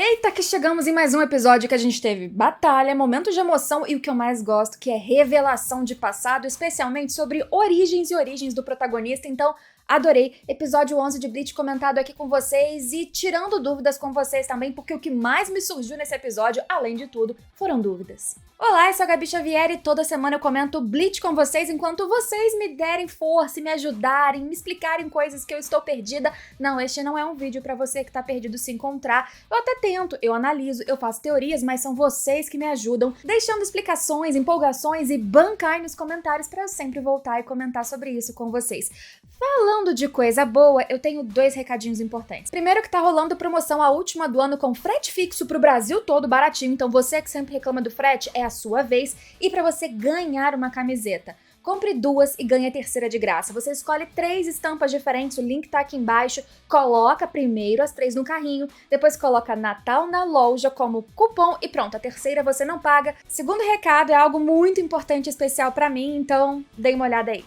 Eita, que chegamos em mais um episódio que a gente teve batalha, momentos de emoção e o que eu mais gosto, que é revelação de passado, especialmente sobre origens do protagonista. Então, adorei. Episódio 11 de Bleach comentado aqui com vocês e tirando dúvidas com vocês também, porque o que mais me surgiu nesse episódio, além de tudo, foram dúvidas. Olá, eu sou a Gabi Xavier e toda semana eu comento Bleach com vocês enquanto vocês me derem força, me ajudarem, me explicarem coisas que eu estou perdida. Não, este não é um vídeo pra você que tá perdido se encontrar. Eu até tento, eu analiso, eu faço teorias, mas são vocês que me ajudam, deixando explicações, empolgações e bancai nos comentários pra eu sempre voltar e comentar sobre isso com vocês. Falando de coisa boa, eu tenho 2 recadinhos importantes. Primeiro que tá rolando promoção a última do ano com frete fixo pro Brasil todo baratinho, então você que sempre reclama do frete, é a sua vez. E pra você ganhar uma camiseta, compre 2 e ganhe a terceira de graça. Você escolhe 3 estampas diferentes, o link tá aqui embaixo, coloca primeiro as 3 no carrinho, depois coloca Natal na loja como cupom e pronto, a terceira você não paga. Segundo recado é algo muito importante e especial pra mim, então dê uma olhada aí.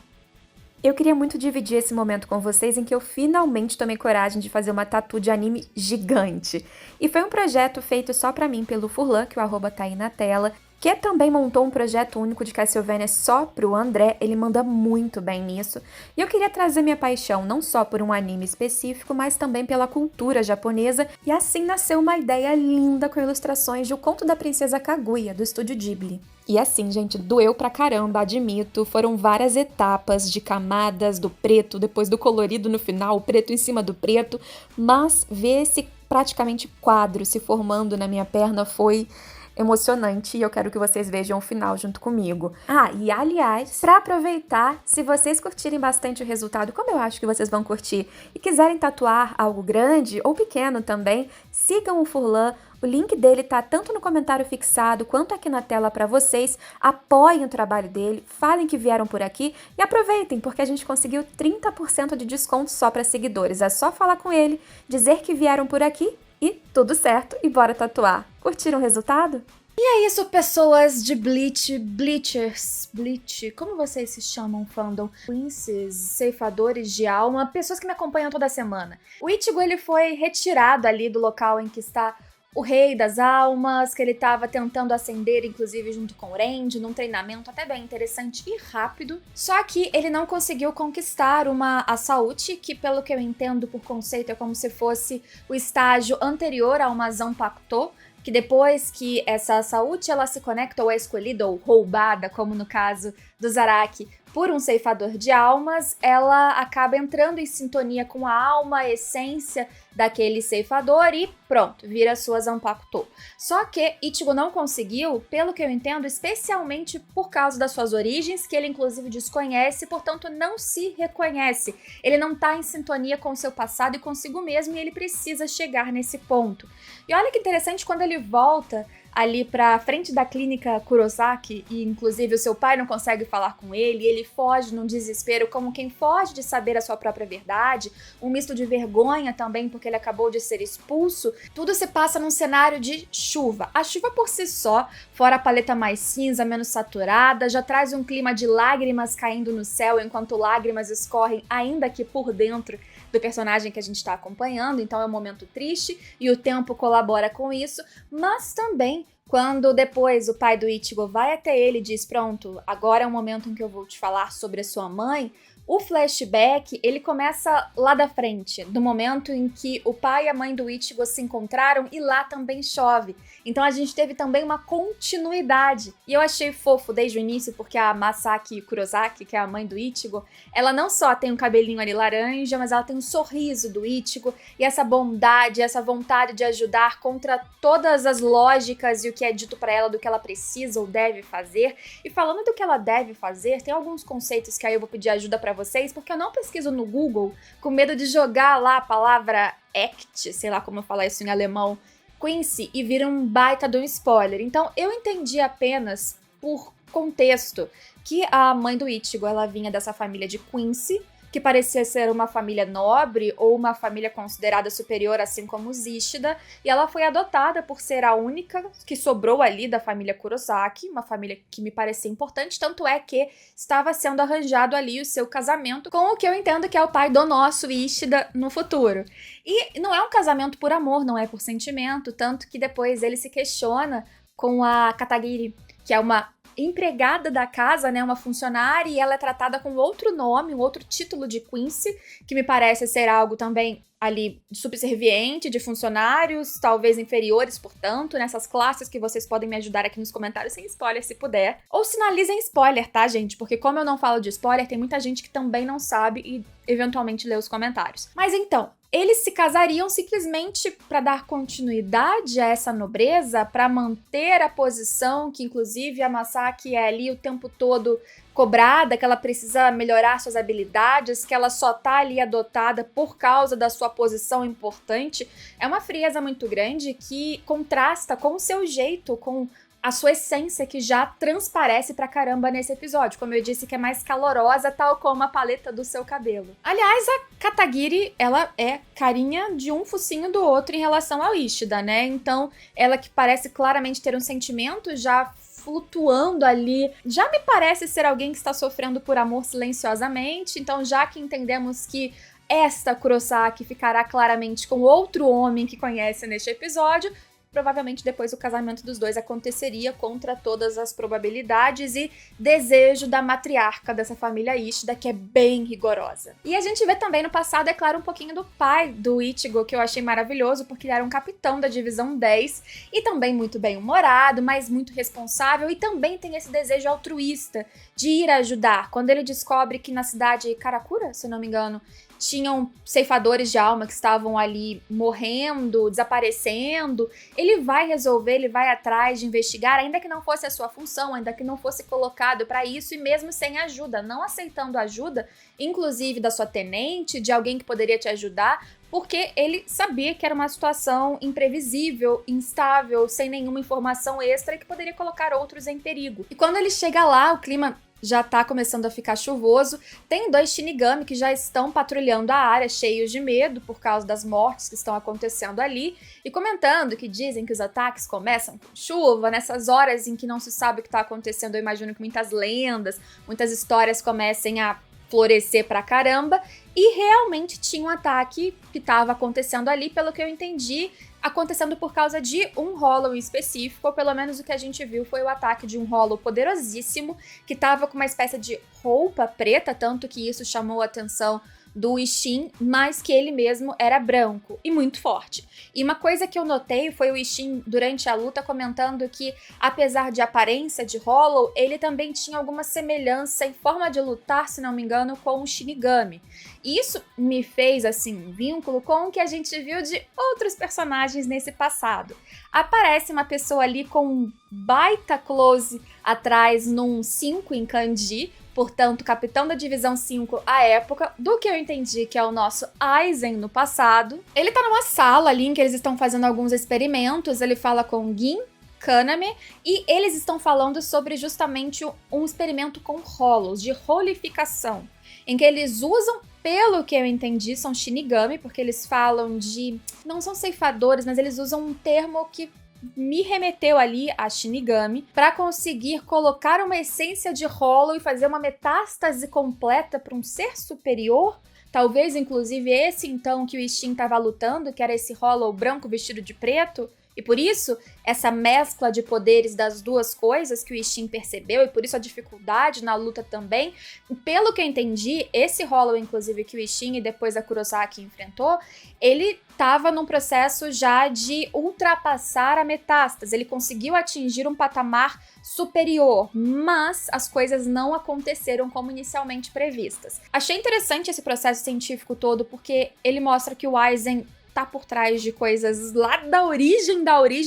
Eu queria muito dividir esse momento com vocês em que eu finalmente tomei coragem de fazer uma tatu de anime gigante. E foi um projeto feito só pra mim pelo Furlan, que o arroba tá aí na tela, que também montou um projeto único de Castlevania só pro André, ele manda muito bem nisso. E eu queria trazer minha paixão não só por um anime específico, mas também pela cultura japonesa, e assim nasceu uma ideia linda com ilustrações de O Conto da Princesa Kaguya, do estúdio Ghibli. E assim, gente, doeu pra caramba, admito, foram várias etapas de camadas do preto, depois do colorido no final, o preto em cima do preto, mas ver esse praticamente quadro se formando na minha perna foi emocionante e eu quero que vocês vejam o final junto comigo. E aliás, pra aproveitar, se vocês curtirem bastante o resultado, como eu acho que vocês vão curtir, e quiserem tatuar algo grande ou pequeno também, sigam o Furlan. O link dele tá tanto no comentário fixado quanto aqui na tela para vocês. Apoiem o trabalho dele, falem que vieram por aqui e aproveitem, porque a gente conseguiu 30% de desconto só para seguidores. É só falar com ele, dizer que vieram por aqui e tudo certo, e bora tatuar. Curtiram o resultado? E é isso, pessoas de Bleach, Bleach, como vocês se chamam, fandom? Quinces, ceifadores de alma, pessoas que me acompanham toda semana. O Ichigo, ele foi retirado ali do local em que está o Rei das Almas, que ele estava tentando ascender, inclusive junto com o Renji, num treinamento até bem interessante e rápido. Só que ele não conseguiu conquistar uma Asauchi, que pelo que eu entendo por conceito é como se fosse o estágio anterior a uma Zanpakuto, que depois que essa Asauchi ela se conecta ou é escolhida ou roubada, como no caso do Zaraki, por um ceifador de almas, ela acaba entrando em sintonia com a alma, a essência daquele ceifador e pronto, vira sua Zanpakuto. Só que Ichigo não conseguiu, pelo que eu entendo, especialmente por causa das suas origens, que ele inclusive desconhece, portanto não se reconhece. Ele não tá em sintonia com o seu passado e consigo mesmo e ele precisa chegar nesse ponto. E olha que interessante, quando ele volta ali pra frente da clínica Kurosaki, e inclusive o seu pai não consegue falar com ele, e ele foge num desespero, como quem foge de saber a sua própria verdade, um misto de vergonha também, porque ele acabou de ser expulso. Tudo se passa num cenário de chuva. A chuva por si só, fora a paleta mais cinza, menos saturada, já traz um clima de lágrimas caindo no céu, enquanto lágrimas escorrem ainda aqui por dentro do personagem que a gente está acompanhando, então é um momento triste e o tempo colabora com isso, mas também quando depois o pai do Ichigo vai até ele e diz, pronto, agora é o momento em que eu vou te falar sobre a sua mãe, o flashback, ele começa lá da frente, do momento em que o pai e a mãe do Ichigo se encontraram e lá também chove. Então a gente teve também uma continuidade. E eu achei fofo desde o início, porque a Masaki Kurosaki, que é a mãe do Ichigo, ela não só tem um cabelinho ali laranja, mas ela tem um sorriso do Ichigo e essa bondade, essa vontade de ajudar contra todas as lógicas e o que é dito pra ela do que ela precisa ou deve fazer. E falando do que ela deve fazer, tem alguns conceitos que aí eu vou pedir ajuda pra vocês, porque eu não pesquiso no Google com medo de jogar lá a palavra act, sei lá como eu falar isso em alemão, Quincy, e vira um baita de um spoiler. Então eu entendi apenas por contexto que a mãe do Ichigo, ela vinha dessa família de Quincy, que parecia ser uma família nobre ou uma família considerada superior, assim como os Ishida, e ela foi adotada por ser a única que sobrou ali da família Kurosaki, uma família que me parecia importante, tanto é que estava sendo arranjado ali o seu casamento com o que eu entendo que é o pai do nosso Ishida no futuro. E não é um casamento por amor, não é por sentimento, tanto que depois ele se questiona com a Katagiri, que é uma empregada da casa, né, uma funcionária, e ela é tratada com outro nome, um outro título de Quincy, que me parece ser algo também ali subserviente, de funcionários, talvez inferiores, portanto, nessas classes que vocês podem me ajudar aqui nos comentários sem spoiler, se puder. Ou sinalizem spoiler, tá, gente? Porque como eu não falo de spoiler, tem muita gente que também não sabe e eventualmente lê os comentários. Mas então, eles se casariam simplesmente para dar continuidade a essa nobreza, para manter a posição que, inclusive, a Masaki é ali o tempo todo cobrada, que ela precisa melhorar suas habilidades, que ela só tá ali adotada por causa da sua posição importante. É uma frieza muito grande que contrasta com o seu jeito, com a sua essência, que já transparece pra caramba nesse episódio. Como eu disse, que é mais calorosa, tal como a paleta do seu cabelo. Aliás, a Katagiri, ela é carinha de um focinho do outro em relação ao Ishida, né? Então, ela que parece claramente ter um sentimento já flutuando ali, já me parece ser alguém que está sofrendo por amor silenciosamente. Então, já que entendemos que esta Kurosaki ficará claramente com outro homem que conhece neste episódio, provavelmente depois o casamento dos dois aconteceria contra todas as probabilidades e desejo da matriarca dessa família Ishida, que é bem rigorosa. E a gente vê também no passado, é claro, um pouquinho do pai do Ichigo, que eu achei maravilhoso, porque ele era um capitão da divisão 10 e também muito bem-humorado, mas muito responsável, e também tem esse desejo altruísta de ir ajudar. Quando ele descobre que na cidade Karakura, se eu não me engano, tinham ceifadores de alma que estavam ali morrendo, desaparecendo, ele vai resolver, ele vai atrás de investigar, ainda que não fosse a sua função, ainda que não fosse colocado para isso, e mesmo sem ajuda, não aceitando ajuda, inclusive da sua tenente, de alguém que poderia te ajudar, porque ele sabia que era uma situação imprevisível, instável, sem nenhuma informação extra e que poderia colocar outros em perigo. E quando ele chega lá, o clima já tá começando a ficar chuvoso, tem 2 Shinigami que já estão patrulhando a área, cheios de medo por causa das mortes que estão acontecendo ali, e comentando que dizem que os ataques começam com chuva, nessas horas em que não se sabe o que tá acontecendo. Eu imagino que muitas lendas, muitas histórias comecem a florescer pra caramba, e realmente tinha um ataque que estava acontecendo ali, pelo que eu entendi, acontecendo por causa de um Hollow em específico, ou pelo menos o que a gente viu foi o ataque de um Hollow poderosíssimo, que estava com uma espécie de roupa preta, tanto que isso chamou a atenção do Ishin, mas que ele mesmo era branco e muito forte. E uma coisa que eu notei foi o Ishin, durante a luta, comentando que, apesar de aparência de Hollow, ele também tinha alguma semelhança em forma de lutar, se não me engano, com o Shinigami. E isso me fez, assim, um vínculo com o que a gente viu de outros personagens nesse passado. Aparece uma pessoa ali com um baita close atrás num 5 em kanji, portanto, capitão da divisão 5 à época, do que eu entendi que é o nosso Aizen no passado. Ele tá numa sala ali em que eles estão fazendo alguns experimentos, ele fala com Gin, Kaname, e eles estão falando sobre justamente um experimento com Hollows, de rolificação, em que eles usam, pelo que eu entendi, são Shinigami, porque eles falam de... não são ceifadores, mas eles usam um termo que me remeteu ali a Shinigami, para conseguir colocar uma essência de Hollow e fazer uma metástase completa para um ser superior. Talvez, inclusive, esse então que o Ishin estava lutando, que era esse Hollow branco vestido de preto. E por isso, essa mescla de poderes das duas coisas que o Ishin percebeu, e por isso a dificuldade na luta também. Pelo que eu entendi, esse Hollow, inclusive, que o Ishin e depois a Kurosaki enfrentou, ele estava num processo já de ultrapassar a metástase. Ele conseguiu atingir um patamar superior, mas as coisas não aconteceram como inicialmente previstas. Achei interessante esse processo científico todo, porque ele mostra que o Aizen tá por trás de coisas lá da origem,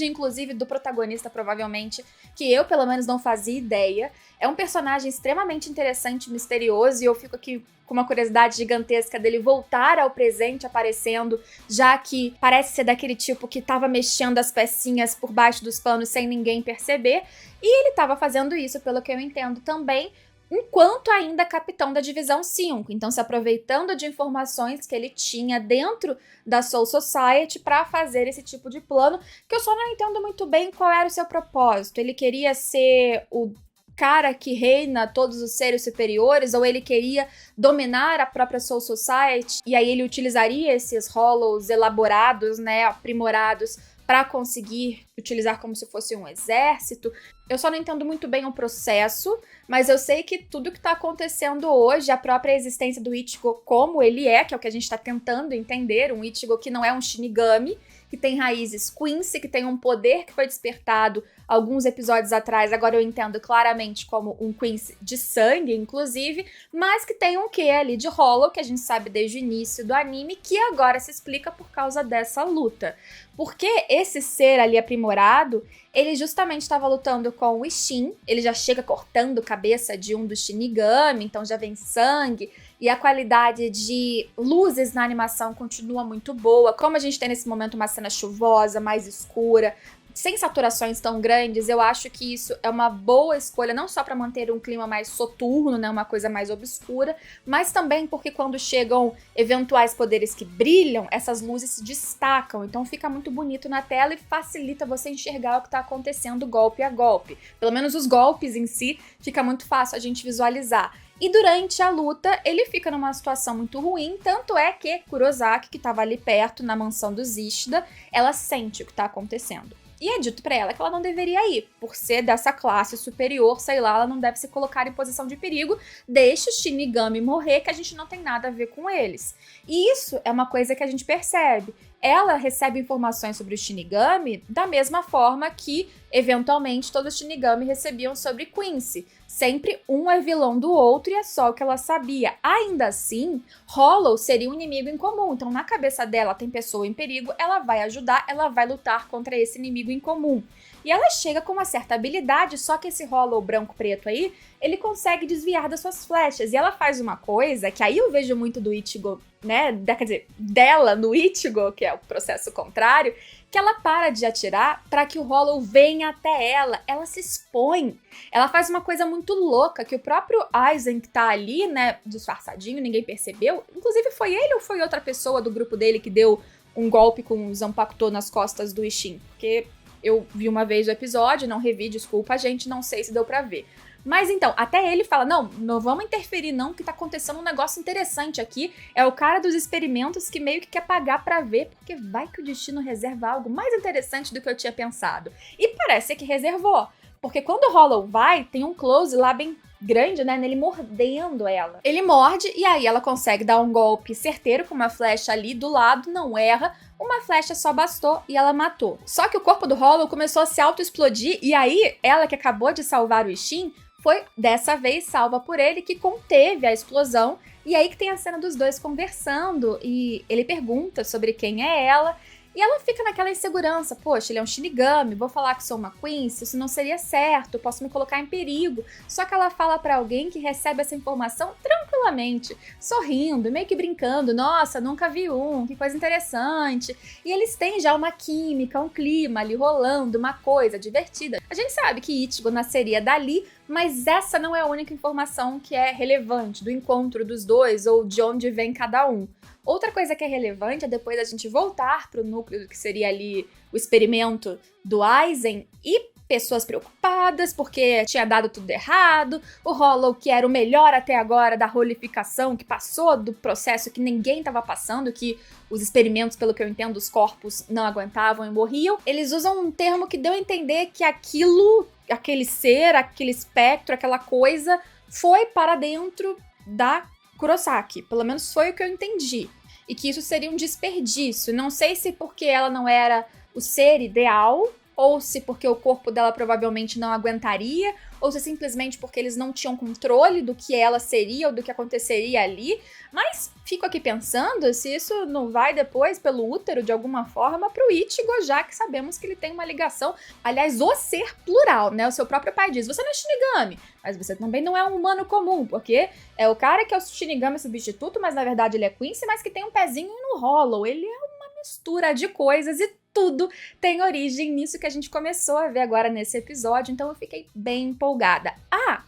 inclusive do protagonista, provavelmente, que eu, pelo menos, não fazia ideia. É um personagem extremamente interessante, misterioso, e eu fico aqui com uma curiosidade gigantesca dele voltar ao presente aparecendo, já que parece ser daquele tipo que tava mexendo as pecinhas por baixo dos panos sem ninguém perceber, e ele tava fazendo isso, pelo que eu entendo também, enquanto ainda capitão da Divisão 5. Então, se aproveitando de informações que ele tinha dentro da Soul Society para fazer esse tipo de plano, que eu só não entendo muito bem qual era o seu propósito. Ele queria ser o cara que reina todos os seres superiores, ou ele queria dominar a própria Soul Society, e aí ele utilizaria esses Hollows elaborados, né, aprimorados, para conseguir utilizar como se fosse um exército. Eu só não entendo muito bem o processo, mas eu sei que tudo que tá acontecendo hoje, a própria existência do Ichigo como ele é, que é o que a gente tá tentando entender, um Ichigo que não é um Shinigami, que tem raízes Quincy, que tem um poder que foi despertado alguns episódios atrás, agora eu entendo claramente como um Quincy de sangue, inclusive, mas que tem um quê ali de Hollow, que a gente sabe desde o início do anime, que agora se explica por causa dessa luta. Porque esse ser ali aprimorado, ele justamente estava lutando com o Ishin, ele já chega cortando cabeça de um dos Shinigami, então já vem sangue, e a qualidade de luzes na animação continua muito boa. Como a gente tem nesse momento uma cena chuvosa, mais escura, sem saturações tão grandes, eu acho que isso é uma boa escolha, não só para manter um clima mais soturno, né, uma coisa mais obscura, mas também porque quando chegam eventuais poderes que brilham, essas luzes se destacam, então fica muito bonito na tela e facilita você enxergar o que está acontecendo golpe a golpe. Pelo menos os golpes em si, fica muito fácil a gente visualizar. E durante a luta, ele fica numa situação muito ruim, tanto é que Kurosaki, que estava ali perto, na mansão dos Ishida, ela sente o que está acontecendo. E é dito pra ela que ela não deveria ir, por ser dessa classe superior, sei lá, ela não deve se colocar em posição de perigo, deixa o Shinigami morrer, que a gente não tem nada a ver com eles. E isso é uma coisa que a gente percebe. Ela recebe informações sobre o Shinigami da mesma forma que, eventualmente, todos os Shinigami recebiam sobre Quincy. Sempre um é vilão do outro e é só o que ela sabia. Ainda assim, Hollow seria um inimigo em comum. Então, na cabeça dela, tem pessoa em perigo, ela vai ajudar, ela vai lutar contra esse inimigo em comum. E ela chega com uma certa habilidade, só que esse Hollow branco-preto aí, ele consegue desviar das suas flechas. E ela faz uma coisa que aí eu vejo muito do Ichigo, né? Quer dizer, dela no Ichigo, que é o processo contrário, que ela para de atirar para que o Hollow venha até ela. Ela se expõe. Ela faz uma coisa muito louca, que o próprio Aizen que tá ali, né, disfarçadinho, ninguém percebeu. Inclusive, foi ele ou foi outra pessoa do grupo dele que deu um golpe com um Zanpakuto nas costas do Ishin? Porque eu vi uma vez o episódio, não revi, desculpa, gente, não sei se deu pra ver. Mas então, até ele fala, não vamos interferir não, que tá acontecendo um negócio interessante aqui. É o cara dos experimentos que meio que quer pagar pra ver, porque vai que o destino reserva algo mais interessante do que eu tinha pensado. E parece que reservou, porque quando o Hollow vai, tem um close lá bem grande, né, nele mordendo ela. Ele morde e aí ela consegue dar um golpe certeiro com uma flecha ali do lado, não erra, uma flecha só bastou e ela matou. Só que o corpo do Hollow começou a se auto-explodir e aí ela que acabou de salvar o Ishin foi dessa vez salva por ele, que conteve a explosão. E aí que tem a cena dos dois conversando e ele pergunta sobre quem é ela. E ela fica naquela insegurança, poxa, ele é um Shinigami, vou falar que sou uma Quincy, isso não seria certo, posso me colocar em perigo. Só que ela fala pra alguém que recebe essa informação tranquilamente, sorrindo, meio que brincando, nossa, nunca vi um, que coisa interessante. E eles têm já uma química, um clima ali rolando, uma coisa divertida. A gente sabe que Ichigo nasceria dali, mas essa não é a única informação que é relevante do encontro dos dois ou de onde vem cada um. Outra coisa que é relevante é depois a gente voltar para o núcleo que seria ali o experimento do Aizen e pessoas preocupadas porque tinha dado tudo errado, o Hollow que era o melhor até agora da rolificação, que passou do processo que ninguém estava passando, que os experimentos, pelo que eu entendo, os corpos não aguentavam e morriam. Eles usam um termo que deu a entender que aquilo, aquele ser, aquele espectro, aquela coisa foi para dentro da Kurosaki, pelo menos foi o que eu entendi, e que isso seria um desperdício. Não sei se porque ela não era o ser ideal, ou se porque o corpo dela provavelmente não aguentaria, ou se simplesmente porque eles não tinham controle do que ela seria ou do que aconteceria ali. Mas fico aqui pensando se isso não vai depois pelo útero de alguma forma pro Ichigo, já que sabemos que ele tem uma ligação, aliás, o ser plural, né? O seu próprio pai diz, você não é Shinigami, mas você também não é um humano comum, porque é o cara que é o Shinigami substituto, mas na verdade ele é Quincy, mas que tem um pezinho no Hollow. Ele é uma mistura de coisas e tudo tem origem nisso que a gente começou a ver agora nesse episódio, então eu fiquei bem empolgada.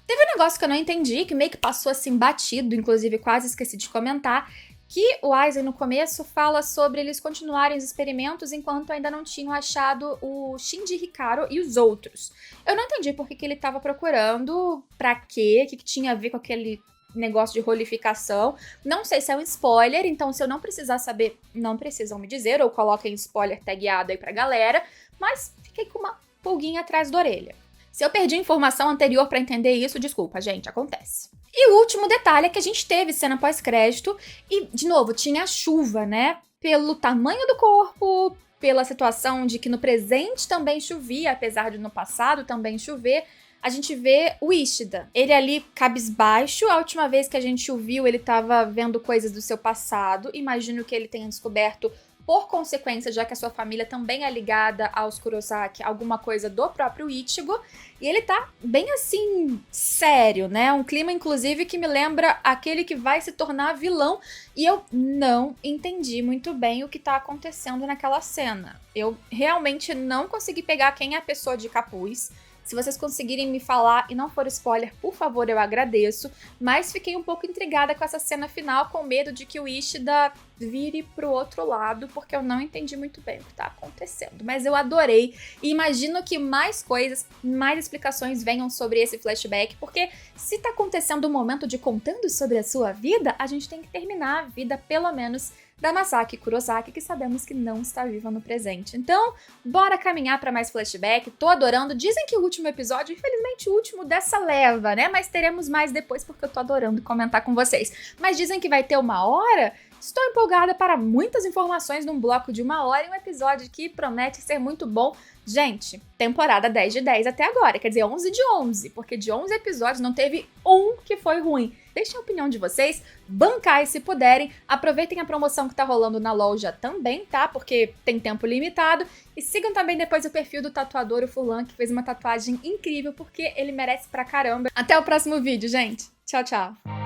Teve um negócio que eu não entendi, que meio que passou assim batido, inclusive quase esqueci de comentar, que o Aizen no começo fala sobre eles continuarem os experimentos enquanto ainda não tinham achado o Shinji Hikaru e os outros. Eu não entendi por que ele estava procurando, pra quê, o que tinha a ver com aquele negócio de rolificação. Não sei se é um spoiler, então se eu não precisar saber, não precisam me dizer, ou coloquem spoiler tagueado aí pra galera, mas fiquei com uma pulguinha atrás da orelha. Se eu perdi informação anterior pra entender isso, desculpa, gente, acontece. E o último detalhe é que a gente teve cena pós-crédito e, de novo, tinha a chuva, né? Pelo tamanho do corpo, pela situação de que no presente também chovia, apesar de no passado também chover, a gente vê o Ishida. Ele ali cabisbaixo, a última vez que a gente o viu, ele tava vendo coisas do seu passado. Imagino que ele tenha descoberto, por consequência, já que a sua família também é ligada aos Kurosaki, alguma coisa do próprio Ichigo. E ele tá bem assim, sério, né? Um clima, inclusive, que me lembra aquele que vai se tornar vilão. E eu não entendi muito bem o que tá acontecendo naquela cena. Eu realmente não consegui pegar quem é a pessoa de capuz. Se vocês conseguirem me falar e não for spoiler, por favor, eu agradeço. Mas fiquei um pouco intrigada com essa cena final, com medo de que o Ishida vire pro outro lado, porque eu não entendi muito bem o que tá acontecendo. Mas eu adorei e imagino que mais coisas, mais explicações venham sobre esse flashback, porque se tá acontecendo um momento de contando sobre a sua vida, a gente tem que terminar a vida, pelo menos, da Masaki Kurosaki, que sabemos que não está viva no presente. Então, bora caminhar para mais flashback, tô adorando. Dizem que o último episódio, infelizmente o último dessa leva, né? Mas teremos mais depois porque eu tô adorando comentar com vocês. Mas dizem que vai ter 1 hora? Estou empolgada para muitas informações num bloco de 1 hora e um episódio que promete ser muito bom. Gente, temporada 10 de 10 até agora, quer dizer, 11 de 11, porque de 11 episódios não teve um que foi ruim. Deixem a opinião de vocês, bancai se puderem, aproveitem a promoção que tá rolando na loja também, tá? Porque tem tempo limitado. E sigam também depois o perfil do tatuador, o Furlan, que fez uma tatuagem incrível, porque ele merece pra caramba. Até o próximo vídeo, gente. Tchau, tchau.